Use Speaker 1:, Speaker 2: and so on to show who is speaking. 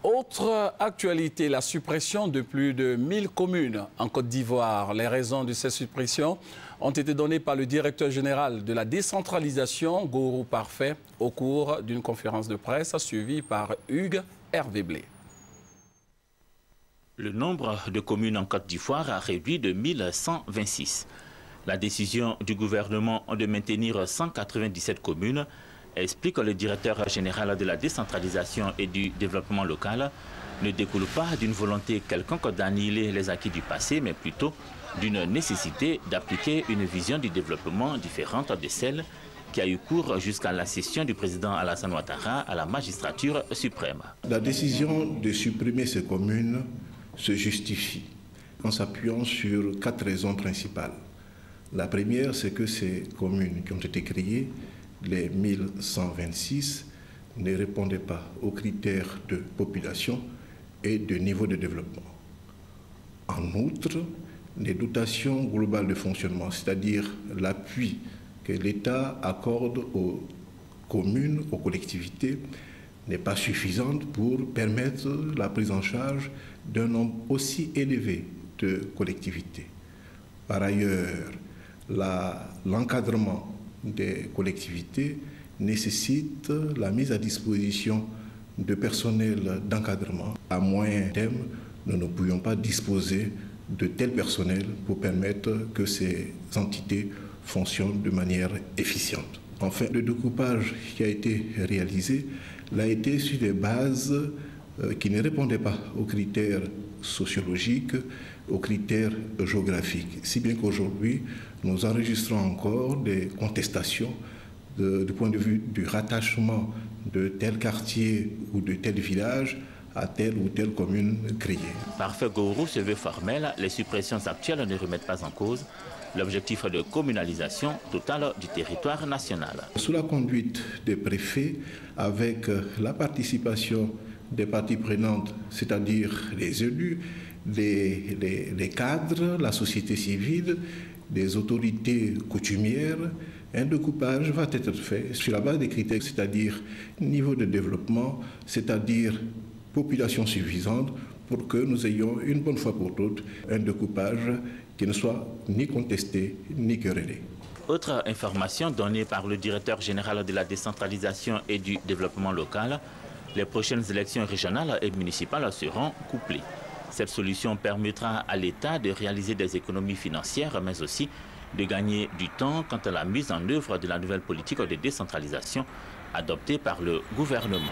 Speaker 1: Autre actualité, la suppression de plus de 1000 communes en Côte d'Ivoire. Les raisons de cette suppression ont été données par le directeur général de la décentralisation, Gourou Parfait, au cours d'une conférence de presse suivie par Hugues Hervé Blé.
Speaker 2: Le nombre de communes en Côte d'Ivoire a réduit de 1126. La décision du gouvernement de maintenir 197 communes explique le directeur général de la décentralisation et du développement local, ne découle pas d'une volonté quelconque d'annihiler les acquis du passé, mais plutôt d'une nécessité d'appliquer une vision du développement différente de celle qui a eu cours jusqu'à l'accession du président Alassane Ouattara à la magistrature suprême.
Speaker 3: La décision de supprimer ces communes se justifie en s'appuyant sur 4 raisons principales. La première, c'est que ces communes qui ont été créées, les 1126, ne répondaient pas aux critères de population et de niveau de développement. En outre, les dotations globales de fonctionnement, c'est-à-dire l'appui que l'État accorde aux communes, aux collectivités, n'est pas suffisante pour permettre la prise en charge d'un nombre aussi élevé de collectivités. Par ailleurs, l'encadrement des collectivités nécessite la mise à disposition de personnel d'encadrement. À moyen terme, nous ne pouvions pas disposer de tel personnel pour permettre que ces entités fonctionnent de manière efficiente. Enfin, le découpage qui a été réalisé l'a été sur des bases qui ne répondaient pas aux critères sociologiques, aux critères géographiques. Si bien qu'aujourd'hui, nous enregistrons encore des contestations du point de vue du rattachement de tel quartier ou de tel village à telle ou telle commune créée.
Speaker 2: Parfait Gourou se veut formel, les suppressions actuelles ne remettent pas en cause l'objectif de communalisation totale du territoire national.
Speaker 3: Sous la conduite des préfets, avec la participation des parties prenantes, c'est-à-dire les élus, les cadres, la société civile, des autorités coutumières, un découpage va être fait sur la base des critères, c'est-à-dire niveau de développement, c'est-à-dire population suffisante, pour que nous ayons une bonne fois pour toutes un découpage qui ne soit ni contesté ni querellé.
Speaker 2: Autre information donnée par le directeur général de la décentralisation et du développement local, les prochaines élections régionales et municipales seront couplées. Cette solution permettra à l'État de réaliser des économies financières, mais aussi de gagner du temps quant à la mise en œuvre de la nouvelle politique de décentralisation adoptée par le gouvernement.